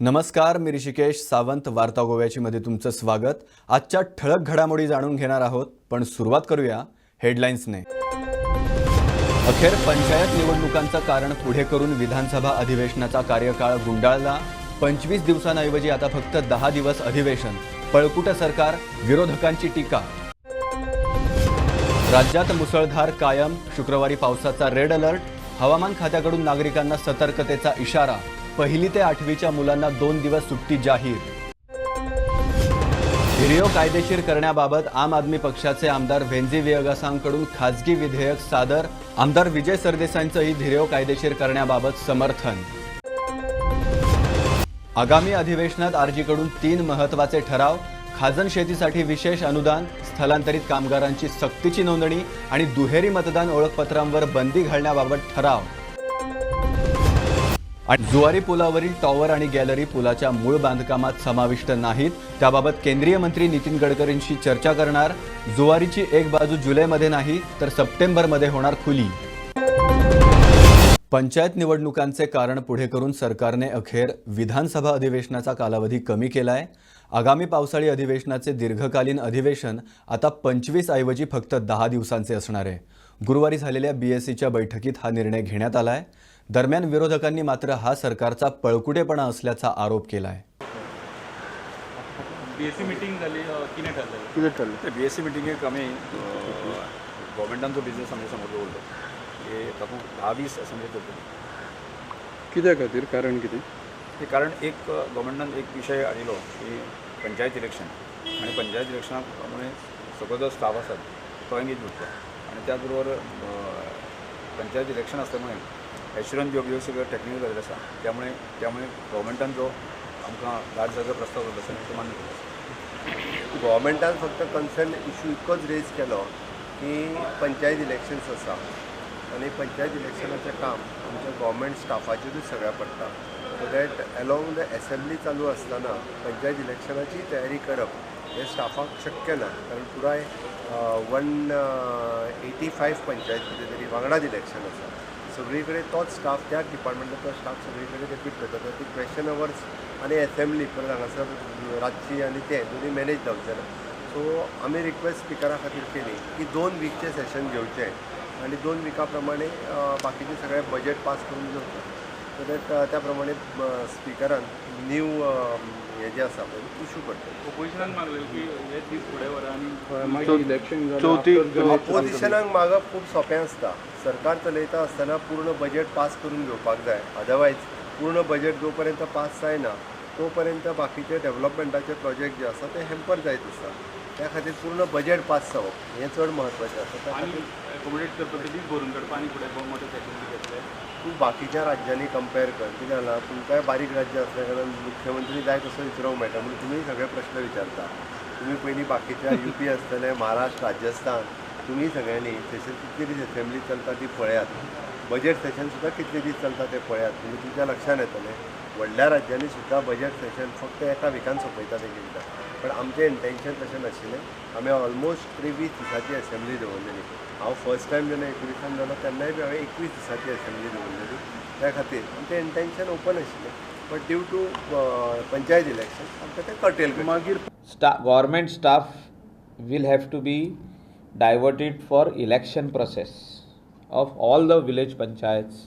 नमस्कार, मी ऋषिकेश सावंत. वार्ता गोव्याची मध्ये तुमचं स्वागत. आजच्या ठळक घडामोडी जाणून घेणार आहोत, पण सुरुवात करूया हेडलाईन्सने. अखेर पंचायत निवडणुकांचं कारण पुढे करून विधानसभा अधिवेशनाचा कार्यकाळ गुंडाळला. 25 दिवसांऐवजी आता फक्त 10 दिवस अधिवेशन. पळकुटं सरकार, विरोधकांची टीका. राज्यात मुसळधार कायम. शुक्रवारी पावसाचा रेड अलर्ट. हवामान खात्याकडून नागरिकांना सतर्कतेचा इशारा. 1ली ते 8वीच्या मुलांना 2 दिवस सुट्टी जाहीर. व्हिडिओ कायदेशीर करण्याबाबत आम आदमी पक्षाचे आमदार व्हेंजी वियगसांकडून खासगी विधेयक सादर. आमदार विजय सरदेसाईंचंही व्हिडिओ कायदेशीर करण्याबाबत समर्थन. आगामी अधिवेशनात आरजीकडून 3 महत्त्वाचे ठराव. खाजण शेतीसाठी विशेष अनुदान, स्थलांतरित कामगारांची सक्तीची नोंदणी आणि दुहेरी मतदान ओळखपत्रांवर बंदी घालण्याबाबत ठराव. जुवारी पुलावरील टॉवर आणि गॅलरी पुलाच्या मूळ बांधकामात समाविष्ट नाहीत. त्याबाबत केंद्रीय मंत्री नितीन गडकरींशी चर्चा करणार. जुवारीची एक बाजू जुलैमध्ये नाही तर सप्टेंबरमध्ये होणार खुली. पंचायत निवडणुकांचे कारण पुढे करून सरकारने अखेर विधानसभा अधिवेशनाचा कालावधी कमी केलाय. आगामी पावसाळी अधिवेशनाचे दीर्घकालीन अधिवेशन आता 25 ऐवजी फक्त 10 दिवसांचे असणार आहे. गुरुवारी झालेल्या बीएससीच्या बैठकीत हा निर्णय घेण्यात आलाय. दरम्यान विरोधकांनी मात्र हा सरकारचा पळकुटेपणा असल्याचा आरोप केलाय. बीएससी मीटिंग झाली किती ठरलं बीएससी मीटिंग आम्ही गव्हर्मेंटान बिझनेस आमच्या समोर दवरलो हे तातूंत 10-20 असेंब्ली करतली. कित्या खातीर कारण कितें हे कारण एक गव्हर्मेंटान एक विशय हाडिलो की पंचायत इलेक्शन आणि पंचायत इलेक्शना प्रमाणे सगळो जो स्टाफ आसा तो एंगेज उरता आणि त्याच बरोबर पंचायत इलेक्शन आसल्यामुळे एश्युरन्स ह्यो सगळ्यो टॅक्निकल गरज आसा. त्यामुळे गव्हर्मेंटान जो आमकां 10 दिसाचो प्रस्ताव दिलो आसा तो मान्य केलो. गव्हर्मेंटान फक्त कन्सर्न इश्यू इतकोच रेज केलो की पंचायत इलेक्शन्स आसा आनी पंचायत इलेक्शनाचें काम आमच्या गव्हर्मेंट स्टाफाचेरूच सगळ्या पडटा. So that along the assembly चालू आसतना पंचायत इलेक्शनाची तयारी करप हे स्टाफाक शक्य ना. कारण पुराय 185 पंचायत कितें तरी वांगडाच इलेक्शन आसा. सगळी कडेन तोच स्टाफ त्याच डिपार्टमेंटाचो स्टाफ सगळी कडेन रिपीट करता. ती क्वेश्चन अवर्स आनी असेंब्ली परत हांगासर रातची आनी ते दोनी मॅनेज जावचें ना. सो आमी रिक्वेस्ट स्पिकरा खातीर केली की 2 वीकचें सेशन घेवचें आनी 2 विका प्रमाणे बाकीचे सगळे बजेट पास करून घेवचें. सो दॅट त्या प्रमाणे स्पिकरान न्यू हे जे आसा पळय इशू करता. ऑपोजिशनान मागलें की हे दीस फुडें व्हरा आनी मागीर इलेक्शन ऑपोजिशनाक मागप खूब सोंपें आसता. सरकार चलयता आसतना पूर्ण बजेट पास करून घेवपाक जाय. अदरवायज पूर्ण बजेट जो पर्यंत पास जायना तो पर्यंत बाकीचे डेव्हलपमेंटाचे प्रोजेक्ट जे आसा ते हॅम्पर जायत आसा. त्या खातीर पूर्ण बजेट पास जावप हें चड म्हत्वाचें आसा. आनी एकोमोडेट करपाक दीस भरून काडपा आनी फुडें मोठे सेशन घेतले. तूं बाकीच्या राज्यांनी कंपेर कर. कितें जालां, तुमकांय बारीक राज्य आसल्या कारणान मुख्यमंत्री जाय तसो विचारूंक मेळटा म्हणून तुमी सगळे प्रश्न विचारता. तुमी पयलीं बाकीच्या UP आसतले, महाराष्ट्र, राजस्थान, तुमी सगळ्यांनी थंयसर कितले दीस असेंब्ली चलता ती पळयात. बजेट सेशन सुद्दां कितले दीस चलता ते पळयात. म्हणजे तुमच्या लक्षान येतलें व्हडल्या राज्यांनी सुद्दां बजेट सेशन फक्त एका विकान सोंपयतात एकदां. पण आमचें इंटेन्शन तशें नाशिल्लें. आमी ऑलमोस्ट 23 दिसाची असेंब्ली दवरलेली. हांव फर्स्ट टायम जेन्ना 19 जालो तेन्नाय बी हांवें 21 दिसाची असेंब्ली दवरलेली. त्या खातीर आमचें इंटेन्शन ओपन आशिल्लें. But due to panchayat election आमकां तें कर्टेल केलें. मागीर Government staff will have to be diverted for election process of all the village panchayats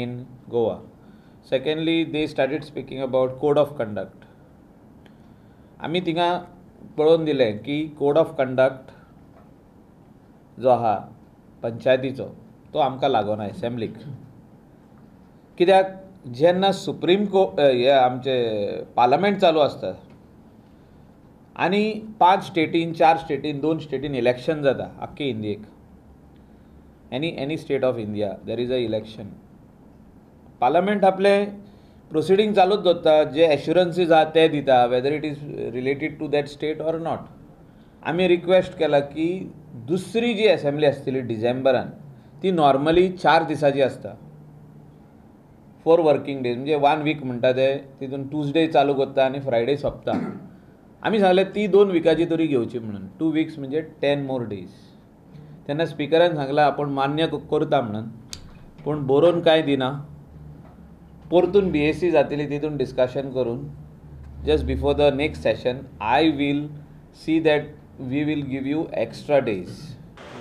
in Goa. Secondly, they started speaking about code of conduct. आमी थिंगा पळोवन दिलें की कोड ऑफ कंडक्ट जो आहा पंचायतीचो तो आमकां लागोना एसेंब्लीक. कित्याक जेन्ना सुप्रीम कोर्ट हे आमचे पार्लमेंट चालू आसता आनी 5 स्टेटीन 4 स्टेटीन 2 स्टेटीन इलेक्शन जाता आख्खे इंडियेक. Any state of India there is a election. Parliament आपले प्रोसिडींग चालूच दवरता. जे एश्युरन्सीस आहा ते दिता whether it is related to that state or not. आमी रिक्वेस्ट केला की दुसरी जी असेंब्ली आसतली डिसेंबरान ती नॉर्मली 4 दिसाची आसता. 4 वर्किंग डेज म्हणजे 1 वीक म्हणटा ते तितून ट्यूजडे चालू करता आनी फ्रायडे सोंपता. आमी सांगलें ती 2 विकाची तरी घेवची म्हणून. 2 वीक्स म्हणजे 10 मोर डेज. तेन्ना स्पिकरान सांगलां आपण मान्य करता म्हणून, पूण बरोवन कांय दिना. परतून BSc जातली तितून डिस्कशन करून just before the next session I will see that we will give you extra days.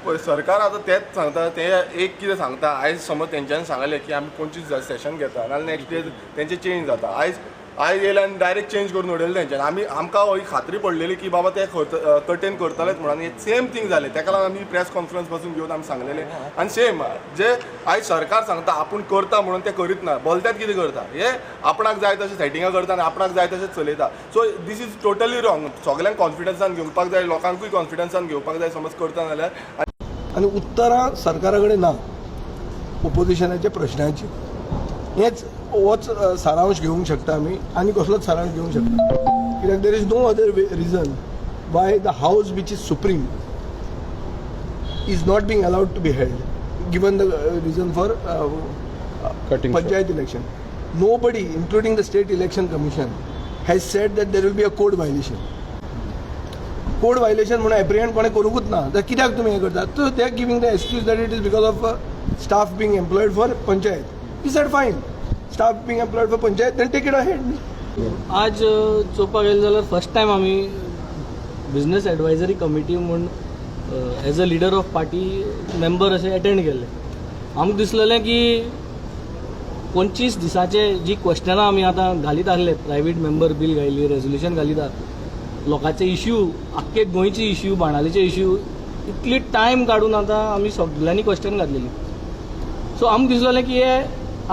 पळय सरकार आतां तेंच सांगता ते एक कितें सांगता आयज समज तेंच्यांनी सांगलें की आमी 25 सेशन घेता नाल्यार नेक्स्ट डे तेंचें चेंज जाता. आयज येयले आनी डायरेक्ट चेंज करून उडयलें तेंच्यांनी. आमकां ही खात्री पडलेली की बाबा ते कटेन करतलेच म्हणून हे सेम थिंग जालें. ताका लागून आमी प्रेस कॉन्फरन्स पासून घेवन आमी सांगलेलें आनी सेम जे आयज सरकार सांगता आपूण करता म्हणून ते करीत ना. बोलत्यात कितें करता हे आपणाक जाय तशें सेटिंगां करता आनी आपणाक जाय तशें चलयता. So this is totally wrong. सगल्यांक कॉन्फिडन्सान घेवपाक जाय, लोकांकूय कॉन्फिडन्सान घेवपाक जाय समज करता जाल्यार. आणि उत्तरां सरकारा कडेन ना ओपोजिशनाच्या प्रश्नांची. हेच होच सारांश घेवंक शकता आमी आनी कसलोच सारांश घेवंक शकता. कित्याक there is no other reason why the house which is supreme is not being allowed to be held given the reason for panchayat election. Nobody, including the State Election Commission, has said that there will be a code violation. Code violation म्हणून apprehend कोणें करूंकूच ना. तर कित्याक तुमी हें करतात? So they are giving the excuse that it is because of staff being employed for panchayat. He said fine, staff being employed for panchayat, then take it ahead. आज चोवपाक गेले जाल्यार फर्स्ट टायम आमी बिजनस एडवायजरी कमिटी म्हूण as a leader of party member अशें attend केल्ले. आमकां दिसलेलें की 25 दिसाचे जी क्वेश्चनां आमी आतां घालीत आसले, प्रायवेट मेंबर बील घायली, रेजोल्युशन घालीतात, लोकांचे इश्यू, आख्खे गोंयचे इश्यू, बाणावलेचे इश्यू, इतली टायम काडून आतां आमी सगळ्यांनी क्वेश्चन घातलेली. सो आमकां दिसलेलें की हे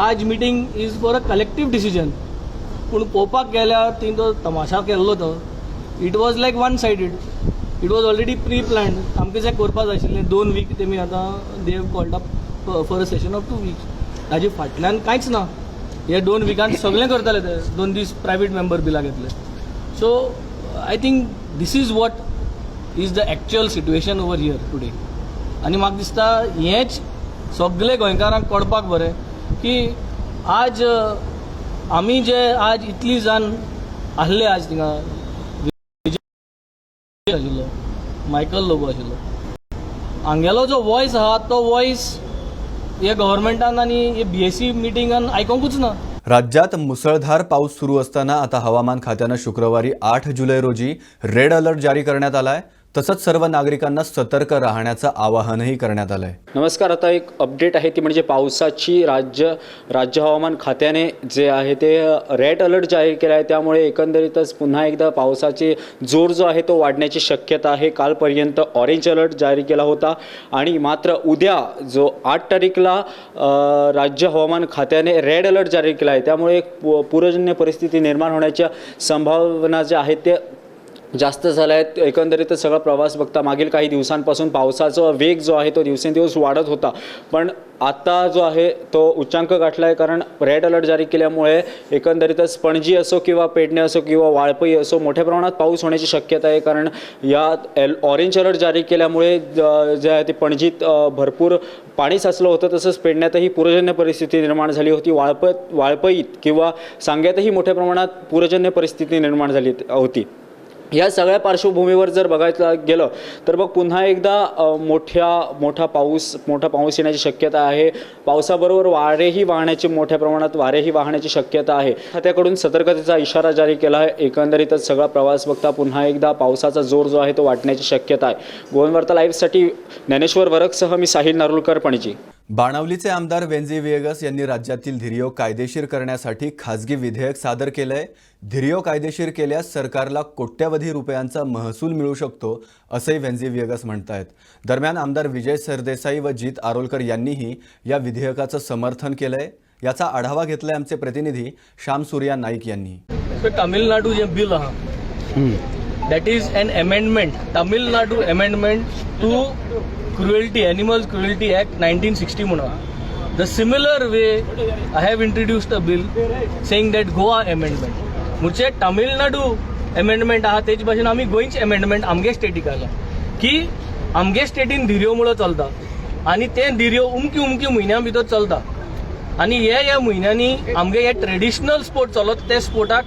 आज meeting is for a collective decision. पूण पळोवपाक गेल्यार थंय तो तमाशा केल्लो तो it was like one sided. It was already pre planned. आमकां जें करपाक जाय आशिल्लें 2 वीक तेमी आतां they have called up for a session of 2 weeks. ताजे फाटल्यान कांयच ना. हे 2 विकान सगळें करताले ते 2 दीस प्रायवेट मेंबर बिलां घेतले. So I think this is what is the actual situation over here today. आनी म्हाका दिसता हेंच सगळे गोंयकारांक कळपाक बरें की आज आमी जे आज इतली जाण आसले आज थिंगा आशिल्लो, मायकल लोबो आशिल्लो, हांगेलो जो वॉयस आहा तो वॉयस हे गव्हर्मेंटान आनी हे BSc मिटिंगान आयकोंकूच ना. राज्यात मुसळधार पाऊस सुरू असताना आता हवामान खात्यानं शुक्रवारी 8 जुलै रोजी रेड अलर्ट जारी करण्यात आलाय. तसंच सर्व नागरिकांना सतर्क राहण्याचं आवाहनही करण्यात आलंय. नमस्कार. आता एक अपडेट आहे ती म्हणजे पावसाची राज्य हवामान खात्याने जे आहे ते रेड अलर्ट जाहीर केला आहे. त्यामुळे एकंदरीतच पुन्हा एकदा पावसाचे जोर जो आहे तो वाढण्याची शक्यता आहे. कालपर्यंत ऑरेंज अलर्ट जारी केला होता आणि मात्र उद्या जो 8 तारीखला राज्य हवामान खात्याने रेड अलर्ट जारी केला आहे. त्यामुळे एक पूरजन्य परिस्थिती निर्माण होण्याच्या संभावना ज्या आहेत ते जास्त झाल्या आहेत. एकंदरीतच सगळा प्रवास बघता मागील काही दिवसांपासून पावसाचा वेग जो आहे तो दिवसेंदिवस वाढत होता, पण आता जो आहे तो उच्चांक गाठला आहे. कारण रेड अलर्ट जारी केल्यामुळे एकंदरीतच पणजी असो किंवा पेडणे असो किंवा वाळपई असो मोठ्या प्रमाणात पाऊस होण्याची शक्यता आहे. कारण या ऑरेंज अलर्ट जारी केल्यामुळे जे आहे ते पणजीत भरपूर पाणी साचलं होतं. तसंच पेडण्यातही पूरजन्य परिस्थिती निर्माण झाली होती. वाळपईत किंवा सांग्यातही मोठ्या प्रमाणात पूरजन्य परिस्थिती निर्माण झाली होती. या सगळ्या पार्श्वभूमीवर जर बघायला गेलं तर मग पुन्हा एकदा मोठा पाऊस येण्याची शक्यता आहे. पावसाबरोबर वारेही वाहण्याची शक्यता आहे. खात्याकडून सतर्कतेचा इशारा जारी केला आहे. एकंदरीतच सगळा प्रवास बघता पुन्हा एकदा पावसाचा जोर जो आहे तो वाढण्याची शक्यता आहे. गोवन वार्ता लाईव्हसाठी ज्ञानेश्वर वरकसह मी साहिल नारुलकर, पणजी. बाणावलीचे आमदार वेंजी विएगस यांनी राज्यातील धिरियो कायदेशीर करण्यासाठी खासगी विधेयक सादर केलंय. धिरियो कायदेशीर केल्यास सरकारला कोट्यवधी रुपयांचा महसूल मिळू शकतो असंही वेंजी विएगस म्हणतायत. दरम्यान आमदार विजय सरदेसाई व जीत आरोलकर यांनीही या विधेयकाचं समर्थन केलंय. याचा आढावा घेतलाय आमचे प्रतिनिधी श्याम सूर्या नाईक यांनी. तामिळनाडू जे बिल आहा that is an amendment, Tamil Nadu amendment to Cruelty, Animals Cruelty Act 1960 म्हणून. The similar way I have introduced a bill saying that Goa amendment. मुझे तामिळनाडू अमेंडमेंट आहा तेच भाशेन आमी गोंयचे अमेंडमेंट आमगे स्टेटीक आला की आमगे स्टेटीन धिऱ्यो मुळो चलता आनी ते धिऱ्यो उमकी म्हयन्यां भितर चलता आनी ह्या म्हयन्यांनी आमगे हे ट्रेडिशनल स्पोर्ट चलत ते स्पोर्टाक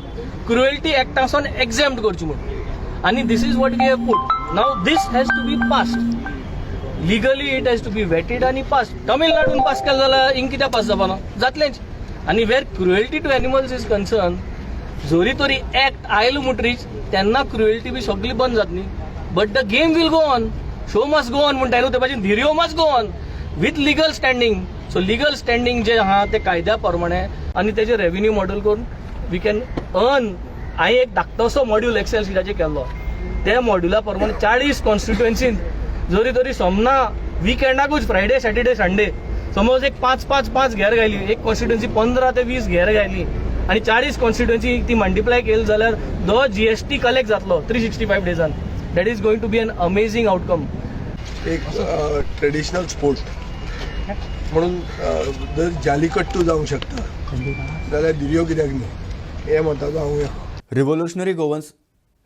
क्रुएल्टी एक्टासून एक्झॅम्प्ट करची म्हणून. आनी this is what we have put. Now this has to be passed. Legally it has to be vetted आणि पास. तामिळनाडून पास केलं जाल्यार हिंग कित्याक पास जावपाना जातलेंच. आनी where cruelty to animals is concern जोरी तोरी एक्ट आयलो मुटरीच तेन्ना क्रुएल्टी बी सगळी बंद जातली. But the game will go on, show must go on म्हणटा न्हू, ते भाशेन धिऱ्यो must go on with legal standing. So legal standing जे आहा ते कायद्या प्रमाणे आनी तेजे रेव्हेन्यू मॉडेल करून वी कॅन अर्न. हांवें एक धाकटोसो मॉड्यूल एक्सेल शिटाचेर केल्लो, त्या मॉड्युला प्रमाणे 40 कॉन्स्टिट्युएन्सीन जोरी तोरी सोमना विकेंडाकूच फ्रायडे सॅटर्डे संडे समज एक 5-5-5 घेर घायली, एक कॉन्स्टिट्युएन्सी 15 ते 20 घेर घायली आनी 40 कॉन्स्टिट्युएन्सी ती मल्टिप्लाय केली जाल्यार दो जीएसटी कलेक्ट जातलो 365 डेजान. That is going to be an amazing outcome. एक ट्रेडिशनल स्पोर्ट म्हणून जर जालीकट्टू जावंक शकता जाल्यार धिऱ्यो कित्याक न्ही हे मताचो हांव.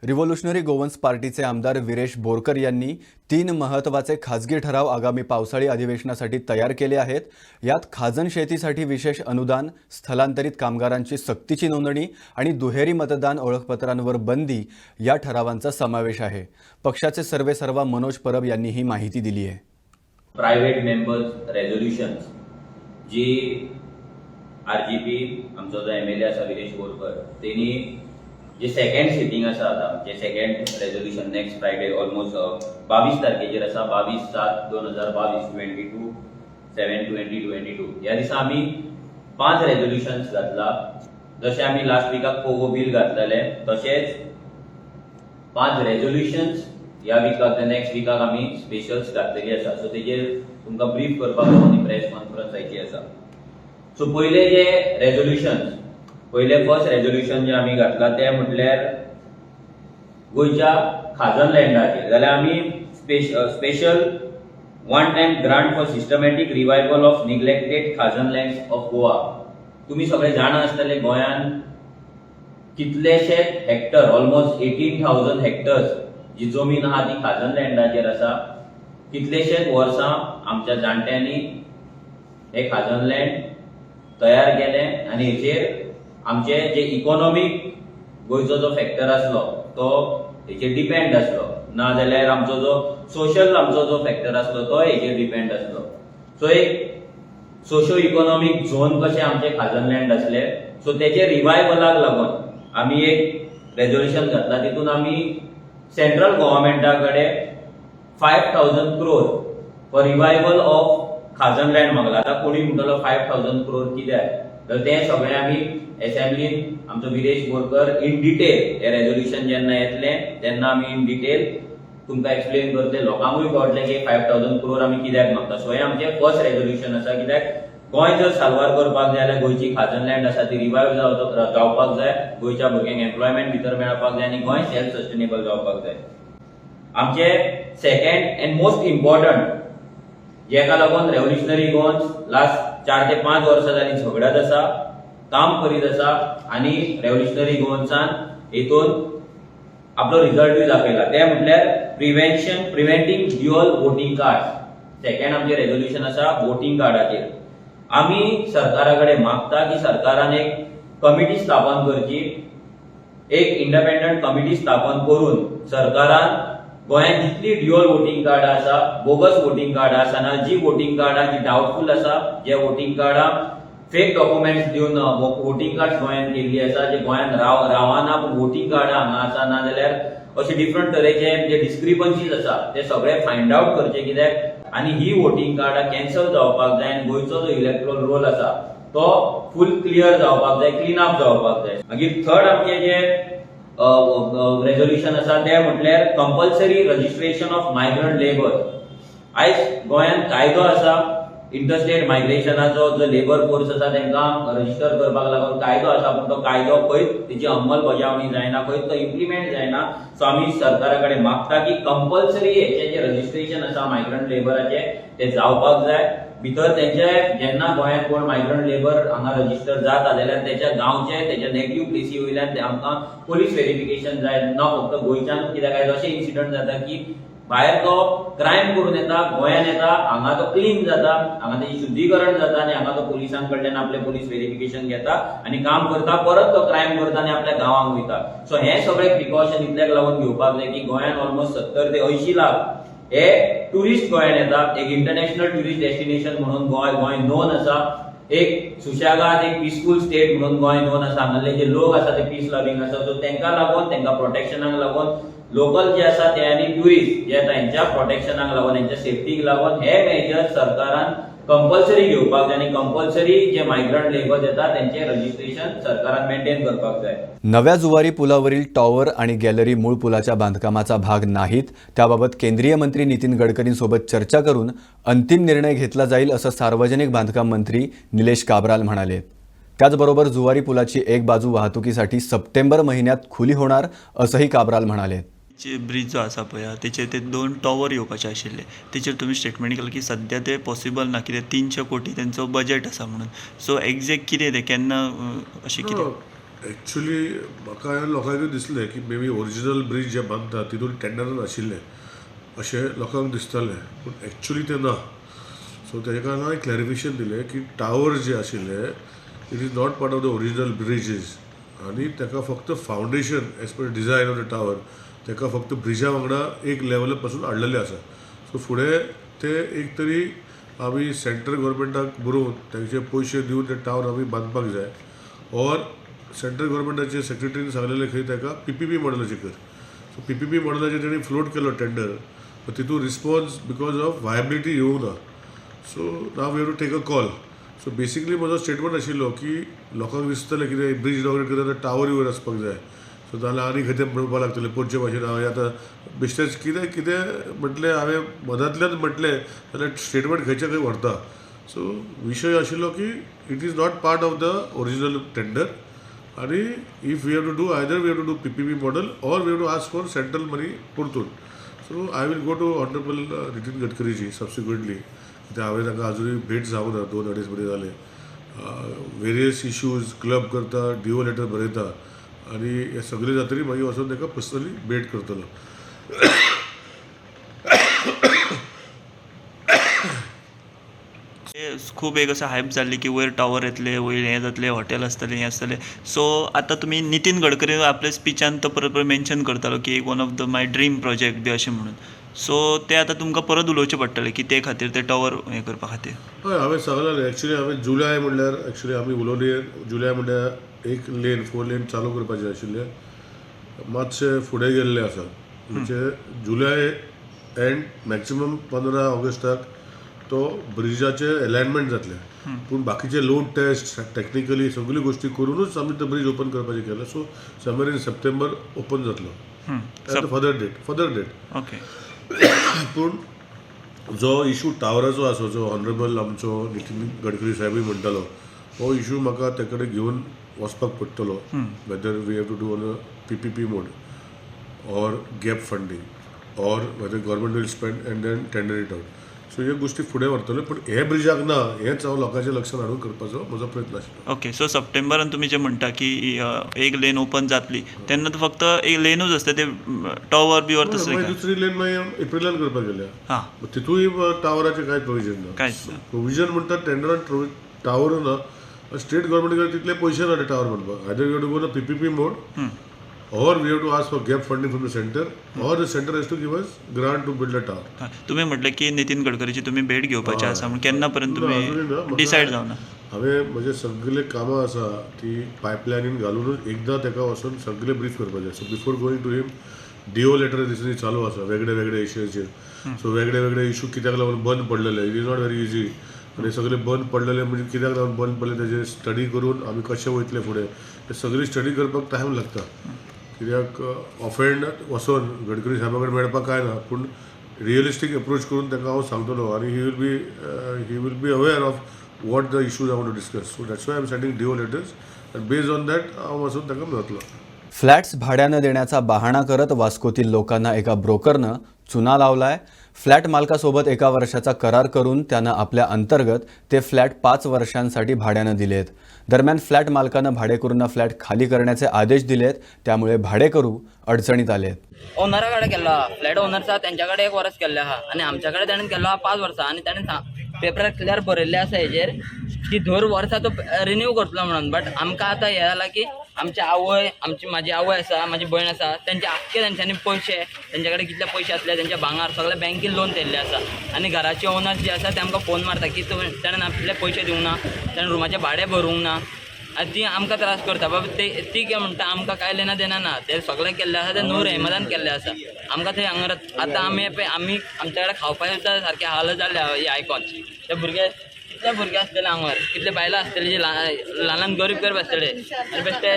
रिव्होल्युशनरी गोवन्स पार्टीचे आमदार विरेश बोरकर यांनी 3 महत्त्वाचे खाजगी ठराव आगामी पावसाळी अधिवेशनासाठी तयार केले आहेत. यात खाजण शेतीसाठी विशेष अनुदान, स्थलांतरित कामगारांची सक्तीची नोंदणी आणि दुहेरी मतदान ओळखपत्रांवर बंदी या ठरावांचा समावेश आहे. पक्षाचे सर्वेसर्वा मनोज परब यांनी ही माहिती दिली आहे. प्रायव्हेट मेंबर्स रेझोल्युशन्स जी RGP आमचो जो MLA आसा विरेश बोरकर तेणी जे सेकंड सिटींग आसा आतां जे second resolution next Friday almost 22 तारखेचेर आसा 22/7/2022 22/7/2022 ह्या दिसा आमी 5 रेझोल्युशन्स घातला. जशें आमी लास्ट विकाक पोगो बील घातलेले तशेंच 5 रेझोल्युशन्स ह्या विकाक नेक्स्ट विकाक आमी स्पेशल्स घातलेली आसा. सो तेजेर तुमकां ब्रीफ करपाक लागून प्रेस कॉन्फरन्स जायची आसा. सो पयले जे रेझोल्युशन्स पहिले फर्स्ट रेझोल्युशन जे आमी घातला ते म्हटल्यार गोयच्या खाजण लँडाचेर. जाल्यार आमी special one time grant for systematic revival of neglected खाजण लँड्स ऑफ गोवा. तुम्ही सगळे जाणा आसतले गोंयान कितलेशे हेक्टर ऑलमोस्ट 18,000 हेक्टर्स जी जमीन आहा ती खाजण लँडाचेर आसा. कितलेशेच वर्सां आमच्या जाणट्यांनी हे खाजण लँड तयार केले आनी हेचेर आमचे जे इकॉनॉमिक गोयचो जो फॅक्टर आसलो तो हेचेर डिपेंड आसलो, ना जाल्यार आमचो जो सोशल आमचो जो फॅक्टर आसलो तो हेचेर डिपेंड आसलो. सो एक सोशो इकॉनॉमिक झोन कशे आमचे खाजण लँड आसले. सो तेचे रिवायवलाक लागून आमी एक रेझोल्युशन घातला. तितून आमी सेंट्रल गव्हर्नमेंटा कडेन 5,000 crore फॉर रिवायवल ऑफ खाजण लँड मागला. आतां कोणी म्हणटलो 5,000 crore कित्याक, तर ते सगळे आमी असेंब्लीन आमचो विरेश बोरकर इन डिटेल हे रेझोल्युशन जेन्ना येतले तेन्ना आमी इन डिटेल तुमकां एक्सप्लेन करतले. लोकांकूय कळटलें की 5,000 crore आमी कित्याक मागता. सो हें आमचें फर्स्ट रेझोल्युशन आसा. कित्याक गोंय जर साल्वार करपाक जाय जाल्यार गोंयची खाजण लँड आसा ती रिवायव जावपाक जाय, गोंयच्या भुरग्यांक एम्प्लॉयमेंट भितर मेळपाक जाय आनी गोंय सेल्फ सस्टेनेबल जावपाक जाय. आमचे सेकंड एंड मोस्ट इम्पॉर्टंट जेका लागून रेव्होल्युशनरी गोवन्स लास्ट 4 ते 5 वर्सां जालीं झगडत आसा, काम करीत आसा आनी रेव्होल्युशनरी गोवन्सान हेतून आपलो रिझल्टूय दाखयला. ते म्हटल्यार preventing dual voting card. Second आमचे रेझोल्युशन आसा वोटिंग कार्डाचेर. आमी सरकारा कडेन मागता की सरकारान एक कमिटी स्थापन करची, एक इंडिपेंडंट कमिटी स्थापन करून सरकारान गोंयांत जितली ड्युअल वोटिंग कार्ड आसा, बोगस वोटिंग कार्ड आसा ना, जी वोटिंग कार्डां जी डाउटफुल आसा, जे वोटिंग कार्डां फेक डॉक्युमेंट्स दिवन वोटिंग कार्ड गोंयांत केल्ली आसा, जे गोंयांत रावना पूण वोटिंग कार्डां हांगा आसा, ना जाल्यार अशे डिफरंट तरेचे जे डिस्क्रिपन्सीज आसा ते सगळे फायंड आउट करचे. कित्याक आनी ही वोटिंग कार्डां कॅन्सल जावपाक जाय आनी गोंयचो जो इलेक्ट्रोल रोल आसा तो फुल क्लियर जावपाक जाय, क्लीन अप जावपाक जाय. मागीर थर्ड आमचे जे रेझोल्युशन आसा ते म्हटल्यार compulsory registration of migrant labour. आयज गोंयांत कायदो आसा इंटरस्टेट मायग्रेशनाचो, जो लेबर फोर्स आसा तांकां रजिस्टर करपाक लागून कायदो आसा, पूण तो कायदो खंयच तेची अंमलबजावणी जायना, खंयच तो इम्प्लिमेंट जायना. सो आमी सरकारा कडेन मागता की कंपल्सरी हेचें जे रजिस्ट्रेशन आसा मायग्रंट लेबराचें तें जावपाक जाय. भितर तेंचे जेन्ना गोंयांत कोण मायग्रंट लेबर हांगा रजिस्टर जाता जाल्यार तेच्या गांवचे तेच्या नेटिव्ह प्लेसी वयल्यान आमकां पुलीस व्हेरिफिकेशन जाय, ना फक्त गोंयच्यान. कित्याक आयज अशें इन्सिडंट जाता की भायर तो क्रायम करून येता, गोंयांत येता, हांगा तो क्लीन जाता, हांगा तेची शुद्धीकरण जाता आनी हांगा तो पुलिसां कडल्यान आपलें पुलीस व्हेरिफिकेशन घेता आनी काम करता, परत तो क्रायम करता आनी आपल्या गांवांक वयता. सो हे सगळे प्रिकॉशन इतल्याक लागून घेवपाक जाय की गोंयांत ऑलमोस्ट 70 ते 80 लाख हे टुरिस्ट गोंयांत येतात. एक इंटरनॅशनल टुरिस्ट डेस्टिनेशन म्हणून गोंय नोन आसा एक सुशेगाद एक पीसफूल स्टेट म्हणून गोंय दोन आसा, हांगासले जे लोक आसा ते पीस लविंग आसा, सो तांकां लागून तांकां प्रोटेक्शनाक लागून लोकल जे आसा ते आनी ट्युरिस्ट जे तांच्या प्रोटेक्शनाक लागून तांच्या सेफ्टीक लागून हे मेजर सरकारान कंपल्सरी घेवपाक जाय आनी कंपल्सरी जे मायग्रंट लेबर येता त्यांचे रजिस्ट्रेशन सरकारान मेंटेन करपाक जाय. नव्या जुवारी पुलावरील टॉवर आणि गॅलरी मूळ पुलाच्या बांधकामाचा भाग नाहीत, त्याबाबत केंद्रीय मंत्री नितीन गडकरींसोबत चर्चा करून अंतिम निर्णय घेतला जाईल असं सार्वजनिक बांधकाम मंत्री निलेश काब्राल म्हणाले. त्याचबरोबर जुवारी पुलाची एक बाजू वाहतुकीसाठी सप्टेंबर महिन्यात खुली होणार असंही काब्राल म्हणाले. ब्रिज जो आसा पळय तेचेर ते 2 टॉवर येवपाचे आशिल्ले, तेचेर तुमी स्टेटमेंट केलें की सध्या ते पॉसिबल ना, कित्याक 300 कोटी तेंचो बजेट आसा म्हणून. सो एक्झॅक्ट कितें तें केन्ना अशें कितें? एक्चुली म्हाका लोकांक दिसलें की मे बी ओरिजिनल ब्रिज जे बांदता तितून टेंडर नाशिल्लें अशें लोकांक दिसतालें, पूण एक्चुली तें ना. सो तेजे कारण हांवें क्लॅरिफिकेशन दिलें की टावर जे आशिल्ले it is not part of the original bridges आनी ताका फक्त foundation as per design of the tower ताका फक्त ब्रिजा वांगडा एक लेवल पासून हाडलेलें आसा. सो फुडें ते एक तरी आमी सेंट्रल गव्हर्मेंटाक बरोवन तांचे पयशे दिवन ते टावर आमी बांदपाक जाय, ऑर सेंट्रल गव्हर्मेंटाचे सेक्रेटरीन सांगलेलें खंय ताका PPP मॉडलाचेर कर. सो PPP मॉडलाचेर तेणी फ्लोट केलो टेंडर, बट तितून रिस्पॉन्स बिकॉज ऑफ वायबिलिटी येवंक ना. So now we have to take a call. So basically म्हजो स्टेटमेंट आशिल्लो की लोकांक दिसतलें कितें ब्रिज इनॉग्रेट करता टावर वयर आसपाक जाय, सो जाल्यार आनी खंय तें म्हणपाक लागतलें पोरचे भाशेन. हांवें आतां बेश्टेच कितें म्हटलें, हांवें मदांतल्यान म्हटलें जाल्यार स्टेटमेंट खंयचे खंय व्हरता. सो विशय आशिल्लो की it is not part of the original tender आनी if we have to do either we have to do PPP model or we have to ask for central money परतून. So I will go to honourable Nitin गडकरीजी subsequently, कित्याक हांवें ताका अजुनूय भेट जावंक ना, 2-2.5 म्हयने जाले. वेरियस इश्यूज क्लब करता, DO लेटर बरयता आनी हे सगळे जातरी मागीर वचून ताका पर्सनली भेट करतलो. खूब एक असं हायप जाल्ली की वयर टावर येतले, वयर हें जातलें, हॉटेल आसतलें, हें आसतलें. सो आतां तुमी नितीन गडकरी आपल्या स्पिचान तो परत मेन्शन करतालो की एक one of the my dream project be अशें म्हणून. सो ते आतां तुमकां परत उलोवचें पडटलें की ते खातीर ते टावर हें करपा खातीर. हय, हांवें सांगलें एक्चुली. हांवें जुलय म्हणल्यार एक्चुली आमी उलोवली. जुलय म्हणल्यार एक लेन 4 लेन चालू करपाचें आशिल्लें, मातशें फुडें गेल्लें आसा. म्हणजे जुलय एंड मॅक्सिमम 15 ऑगस्टाक तो ब्रिजाचे अलायनमेंट जातलें, पूण बाकीचे लोड टेस्ट टेक्निकली सगळ्यो गोश्टी करूनच आमी तो ब्रिज ओपन करपाचें केलें. So summer in September open जातलो. Further date. ओके. पूण जो इशू टावराचो आसा, जो ऑनरेबल आमचो नितीन गडकरी साहेबूय म्हणटालो, हो इशू म्हाका ते कडेन घेवन वचपाक पडटलो. Whether we have to do on a PPP mode or gap funding or whether government will spend and then tender it out. सो ह्यो गोश्टी फुडें व्हरतले, पूण हे ब्रिजाक ना हेंच हांव लोकांचें लक्षांत हाडून करपाचो म्हजो प्रयत्न आशिल्लो. ओके. सो सप्टेंबरान तुमी जें म्हणटा की एक लेन ओपन जातली, तेन्ना तो फक्त एक लेनूच आसता, ते टॉवर बिवर तसलें मागीर दुसरी लेन मागीर एप्रिलान करपाक गेल्या. हां, तितूय टावराचें कांय प्रोविजन ना. कांयच ना. प्रोविजन म्हणटा टेंडरान टावर ना. स्टेट गव्हर्मेंट तितले पयशे ना ते टावर बांदपाक. Either we have to go to PPP mode or we have to ask for gap funding from the center or the center has to give us grant to build a tower. तुम्ही म्हटलें की नितीन गडकरीची तुमी भेट घेवपाची आसा म्हणून केन्ना पर्यंत तुमी डिसायड जावना? हांवें म्हजे सगळे कामां आसा ती पायपलायनीन घालूनच एकदां ताका वचून सगळे ब्रीफ करपाचें. So before going to him DO letter दिसनी चालू आसा वेगळे वेगळे इश्यूचेर. सो वेगळे वेगळे इश्यू कित्याक लागून बंद पडलेले, it is not very easy. आनी सगळे बंद पडलेले म्हणजे कित्याक लागून बंद पडले तेजे स्टडी करून आमी कशें वयतले फुडें ते सगळी स्टडी करपाक टायम लागता. कित्याक ऑफेंड वचोन गडकरी साहेबा कडेन मेळपाक काय ना, पूण रियलिस्टीक अप्रोच करून ताका हांव सांगतलो आनी he will be aware of what the issues I want to discuss. So that's why I am sending DO letters and based on that हांव वचून ताका मेळटलो. फ्लॅट्स भाड्यानं देण्याचा बहाणा करत वास्कोतील लोकांना एका ब्रोकरनं चुना लावलाय. फ्लॅट मालकासोबत 1 वर्षाचा करार करून त्यानं आपल्या अंतर्गत ते फ्लॅट 5 वर्षांसाठी भाड्यानं दिलेत. दरम्यान फ्लॅट मालकानं भाडेकरूंना फ्लॅट खाली करण्याचे आदेश दिलेत, त्यामुळे भाडेकरू अडचणीत आलेत. ओनराकडे केला फ्लॅट ओनरचा त्यांच्याकडे 1 वर्ष केल्ले आहा आणि आमच्याकडे ताणें केलो 5 वर्सां आणि ताणें पेपरार क्लियर बरयल्लें आसा हेजेर की दर वर्सा तो रिन्यू करतलो म्हणून. बट आमकां आतां हें जालां की आमची आवय म्हाजी आवय आसा, म्हाजी भयण आसा, तेंचे आख्खे तेंच्यांनी पयशे, तेंचे कडेन कितले पयशे आसले, तेंचे भांगर सगळे बँकेन लोन केल्ले आसा. आनी घराचे ओनर्स जे आसा ते आमकां फोन मारता की तेणेन आपले पयशे दिवंक ना, तेणेन रुमाचे भाडें भरूंक ना. आनी ती आमकां त्रास करता. बाबा ती कितें म्हणटा आमकां काय लेना देना ना, ते सगळें केल्लें आसा ते नूर अहमदान केल्लें आसा. आमकां थंय हांगा आतां आमी आमच्या कडेन खावपाक सुद्दां सारके हाल जाल्ले हे आयकून. ते भुरगे कितले भुरगे आसतले हांगार, कितले बायलां आसतली जे ल्हान ल्हान गरीब आसतले आनी बेश्टे.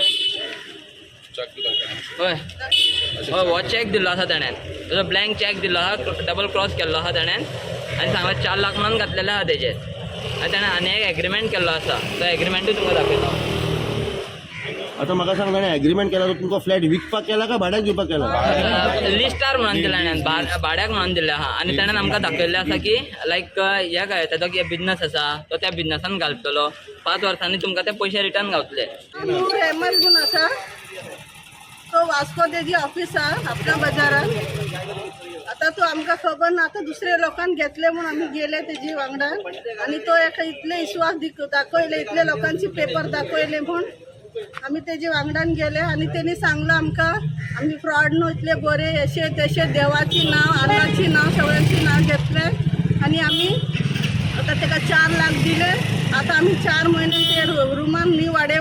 हय हय हो चॅक दिल्लो आसा तेणेन, तेजो ब्लँक चॅक दिल्लो आसा, डबल क्रॉस केल्लो आसा तेणेन आनी सांगला 4 लाख म्हणून घातलेले आसा तेजे. आनी तेणेन आनी एक एग्रीमेंट केल्लो आसा, तो एग्रीमेंटूय तुमकां दाखयता. आता म्हाका सांग ताणें एग्रीमेंट केला तो तुमकां फ्लॅट विकपाक केला काय भाड्याक दिवपाक केला? लिस्टार म्हणून दिला ताणेन, भाड्याक म्हणून दिल्लें आहा. आनी ताणेन आमकां दाखयल्लें आसा की लायक हे काय तेजो कितें बिझनस आसा तो त्या बिझनसान घालतलो, 5 वर्सांनी तुमकां ते पयशे रिटर्न गावतले. नूर अहमद म्हणून आसा तो वास्को तेजी ऑफिस आहा आपल्या बाजारात. आता तो आमकां खबर ना, आता दुसरे लोकांनी घेतले म्हणून आमी गेले तेजी वांगडा आनी तो एका इतले विश्वास दाखयले, इतले लोकांचे पेपर दाखयले म्हूण आमी तेजे वांगडान गेले. आनी तेणी सांगलो आमकां आमी फ्रॉड न्हू, इतले बरे अशे तशे देवाची नांव आल्लाची नांव सगळ्यांची नांव घेतले आनी आमी आता तेका 4 लाख दिले. आता आमी 4 म्हयने ते रुमान न्ही वाडे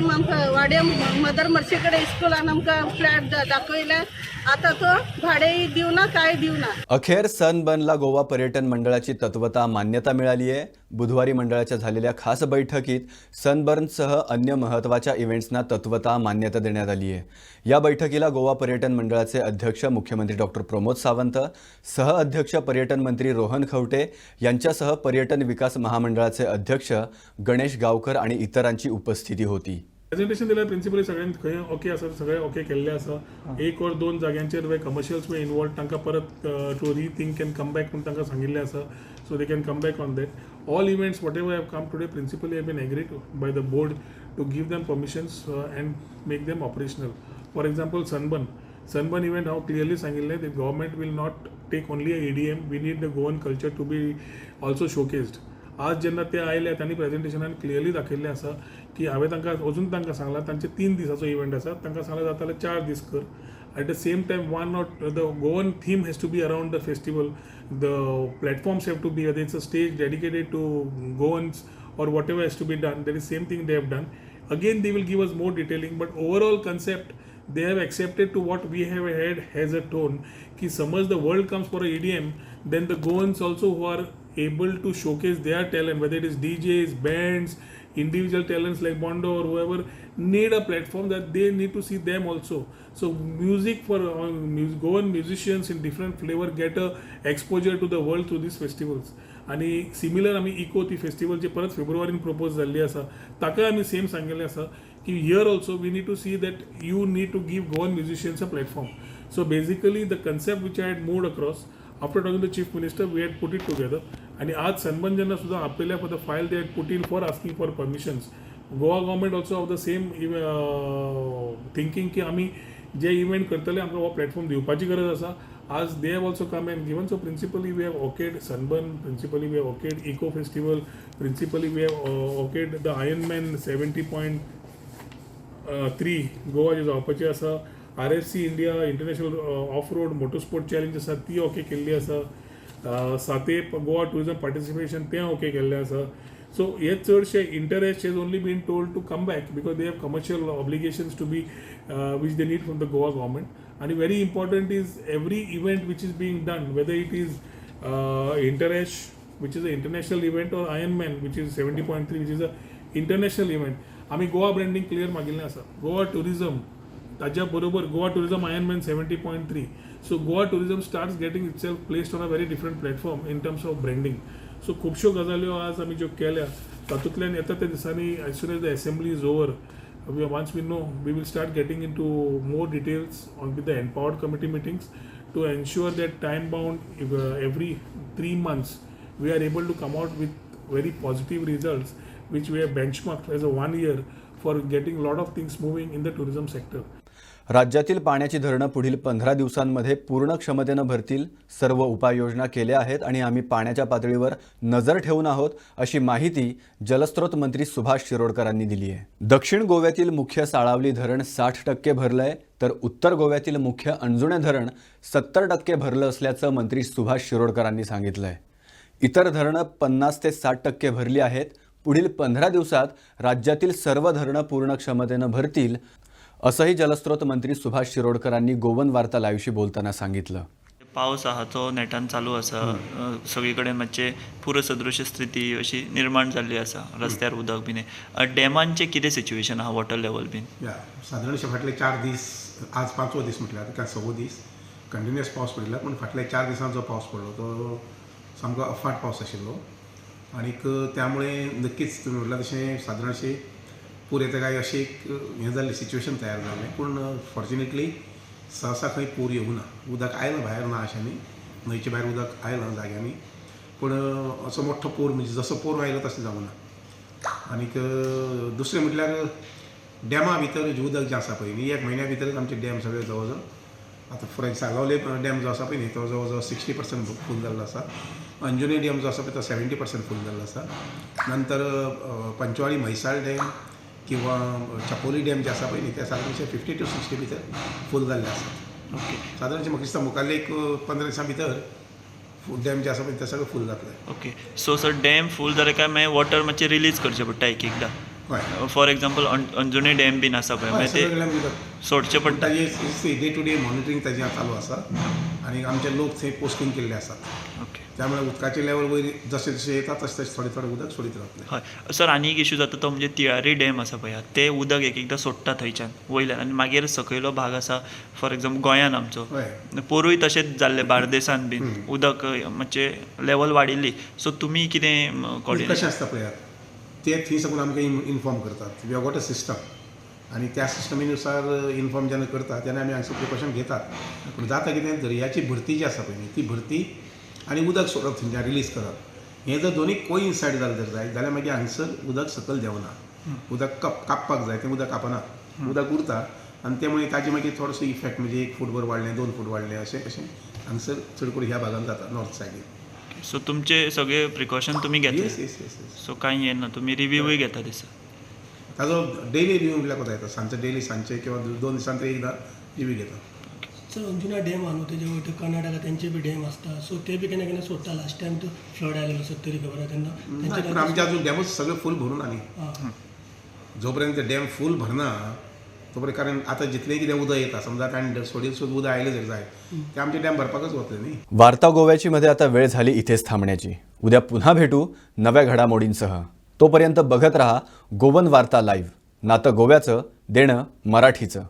मदर मर्शी कडेन इस्कुलान आमकां फ्लॅट दाखयले. आता तो भाडेय दिवना काय दिवना. अखेर सनबर्नला गोवा पर्यटन मंडळाची तत्वता मान्यता मिळाली आहे. बुधवारी मंडळाच्या झालेल्या खास बैठकीत सनबर्नसह अन्य महत्त्वाच्या इव्हेंट्सना तत्वता मान्यता देण्यात आली आहे. या बैठकीला गोवा पर्यटन मंडळाचे अध्यक्ष मुख्यमंत्री डॉक्टर प्रमोद सावंत, सहअध्यक्ष पर्यटन मंत्री रोहन खवटे यांच्यासह पर्यटन विकास महामंडळाचे अध्यक्ष गणेश गावकर आणि इतरांची उपस्थिती होती. प्रेझेंटेशन दिल्यार प्रिंसिपली सगळ्यांनी खंय ओके आसा, सगळे ओके केल्ले आसा. 1 or 2 जाग्यांचेर वे कमर्शियल्स वे इनवॉल्व तांकां परत to rethink and come back म्हणून तांकां सांगिल्लें आसा. So they can come back on that. All events whatever have come today principally have been agreed by the board to give them permissions and make them operational. For example Sunburn event हांव clearly सांगिल्लें the government will not take only a EDM, we need the Goan culture to be also showcased. आज जेन्ना ते आयले तांणी प्रेझेंटेशनान clearly दाखयल्लें आसा की हांवें तांकां सांगलां तांचे 3 दिसाचो इव्हेंट आसा, तांकां सांगलें जाता जाल्यार 4 दीस कर. At the same time the Goan theme has to be around the festival. The platforms have to be whether it's a stage dedicated to Goans or whatever has to be done. That is same thing they have done. Again they will give us more detailing, but overall concept they have accepted to what we have had has a tone ki samaj the world comes for a EDM, then the Goans also who are able to showcase their talent, whether it is DJs, bands, individual talents like Bondo or whoever, need a platform that they need to see them also. So music for Goan musicians in different flavor get a exposure to the world through these festivals. आणि similar आमी eco ती festival जे परत फेब्रुवारीन propose जाल्ली आसा ताका आमी same सांगिल्लें आसा की here also we need to see that you need to give Goan musicians a platform. So basically the concept which I had moved across after talking the chief minister we had put it together. आणि आज Sunburn जेन्ना सुद्दां आपयल्या for the file they had put in for asking for permissions. Goa government also of the same thinking की आमी जे event करतले आमकां हो प्लॅटफॉर्म दिवपाची गरज आसा. As they have also come and given, so principally we have okayed Sunburn, principally we have okayed Eco Festival, principally we have okayed the Ironman 70.3 Goa जे जावपाचे आसा. RFC India International Off-Road Motorsport Challenge आसा ती okay केल्ली आसा. साते Goa tourism participation तें okay केल्लें आसा. सो हे चडशे interest has only been told to come back because they have commercial obligations to be which they need from the Goa government. And very important is every event which is being done, whether it is Interash, which is an international event, or Ironman, which is 70.3, which is a international event. आमी Goa branding clear मागिल्लें आसा. Goa tourism ताज्या बरोबर Goa tourism Ironman 70.3. So Goa tourism starts getting itself placed on a very different platform in terms of branding. So खुबश्यो गजाल्यो आज आमी ज्यो केल्या तातूंतल्यान येता त्या दिसांनी as soon as the assembly is over, once we know, we will start getting into more details on with the empowered committee meetings to ensure that time bound every 3 months we are able to come out with very positive results which we have benchmarked as a 1 year for getting a lot of things moving in the tourism sector. राज्यातील पाण्याची धरणं पुढील 15 दिवसांमध्ये पूर्ण क्षमतेनं भरतील. सर्व उपाययोजना केल्या आहेत आणि आम्ही पाण्याच्या पातळीवर नजर ठेवून आहोत, अशी माहिती जलस्रोत मंत्री सुभाष शिरोडकरांनी दिली आहे. दक्षिण गोव्यातील मुख्य साळावली धरण 60% भरलंय, तर उत्तर गोव्यातील मुख्य अंजुणे धरण 70% भरलं असल्याचं मंत्री सुभाष शिरोडकरांनी सांगितलंय. इतर धरणं 50 ते 60% भरली आहेत. पुढील 15 दिवसात राज्यातील सर्व धरणं पूर्ण क्षमतेनं भरतील, असंही जलस्रोत मंत्री सुभाष शिरोडकरांनी गोवन वार्ता लाईव्हशी बोलताना सांगितलं. पावस आहा तो नेटान चालू आसा, सगळी कडेन मातशे पूरसदृश स्थिती अशी निर्माण जाल्ली आसा, रस्त्यार उदक बीन. डॅमांचें कितें सिच्युएशन आहा, वॉटर लेवल बीन? सादारणशे फाटले 4 दीस, आज 5वो दीस म्हटल्यार काय 6वो दीस कंटिन्युअस पावस पडिल्लो, पूण फाटले 4 दिसांत जो पावस पडलो तो सामको अफाट पावस आशिल्लो. आनीक त्यामुळे नक्कीच तुमी म्हटल्यार तशें सादारणशे पूर येता काय अशी एक हें जाल्ली सिच्युएशन तयार जाल्लें. पूण फॉर्च्युनेटली सहसा खंय पूर येवना. उदक आयलां भायर ना अशें न्ही, न्हंयचे भायर उदक आयलां जाग्यांनी, पूण असो मोठो पूर म्हणजे जसो पूर आयलो तसो जावना. आनीक दुसरें म्हटल्यार डॅमा भितर जें उदक जें आसा पळय न्ही, 1 म्हयन्या भितरच आमचे डॅम सगळे जवळ जवळ आतां फॉर साळगांवले डॅम जो आसा पळय न्ही तो जवळ जवळ 60% फूल जाल्लो आसा. अंजुने डॅम जो आसा पळय तो 70% फूल जाल्लो आसा. नंतर पंचवाडी म्हैसाळ डॅम किंवा चापोली डॅम जे आसा पळय न्ही ते सादारणशे 50 to 60 भितर फूल जाल्ले आसात. ओके. सादारणशे म्हाका दिसता मुखाल्ले एक 15 दिसां भितर डॅम जे आसा पळय ते सगळे फूल जातले. ओके. सो सर डॅम फूल जाले काय मागीर वॉटर मातशें रिलीज करचें पडटा एक एकदां. For example Anjunem dam bin आसा पळय मागीर ते सोडचें पडटा. डे टू डे मॉनिटरींग ताजें चालू आसा आनी आमचे लोक थंय पोस्टींग केल्ले आसात. ओके. त्यामुळे उदकाचे लेवल वयर जशें जशें येता तशें तशें थोडें थोडें उदक सोडीत रावतलें. हय सर, आनी एक इशू जाता तो म्हणजे तिळारी डॅम आसा पळय ते उदक एक एकदां सोडटा थंयच्यान वयल्यान आनी मागीर सकयलो भाग आसा फॉर एग्जाम्पल गोंयान आमचो पोरूय तशेंच जाल्ले बार्देसान बीन उदक मातशें लेवल वाडिल्ली. सो तुमी कितें कशें आसता पळयात ते थंय साकून आमकां इन्फॉर्म करतात. We have got a system आनी त्या सिस्टमीनुसार इन्फॉर्म जेन्ना करतात तेन्ना आमी हांगसर प्रिकॉशन घेतात. पूण जाता कितें दर्याची भरती जी आसा पळय न्ही ती भरती आनी उदक सोडप थंयच्यान रिलीज करप हें जर दोनूय कोइन्सायड जालें जर जाय जाल्यार मागीर हांगसर उदक सकयल देंवना. उदक कापपाक जाय तें उदक कापना, उदक उरता आनी ते मुळे ताजे मागीर थोडोसो इफेक्ट म्हणजे 1 फूट भर वाडलें 2 फूट वाडलें अशें हांगसर चड करून ह्या भागांत जाता नॉर्थ सायडीन. सो तुमचे सगळे प्रिकॉशन तुमी घेता? Yes yes yes. सो कांय येना, तुमी रिव्यूय घेता दिसता? ताजो डेली रिव्यू म्हटल्यार कोता येता, सांजचे डेली सांजचे किंवा 2 दिसांत एकदां रिव्यू घेता. सर अंजुना डॅम आहा न्हू तेजे वयता कर्नाटका तेंचे बी डॅम आसता, सो ते बी केन्ना केन्ना सोडटा. लास्ट टायम तो फ्लड आयलेलो 70 खबर आहा तेन्ना पूण आमचे अजून डॅमूच सगळे फूल भरून आनी जोपर्यंत डॅम फूल भरना तोपर्यंत, कारण आतां जितलें कितें उदक येता समजा आतां सोडीत सुद्दां उदक आयलें जर जाय ते आमचे डॅम भरपाकच वतले न्ही. वार्ता गोव्याची मध्ये आता वेळ झाली इथेच थांबण्याची. उद्या पुन्हा भेटू नव्या घडामोडींसह. तोपर्यंत बघत रहा गोवन वार्ता लाईव्ह. नातं गोव्याचं, देणं मराठीचं.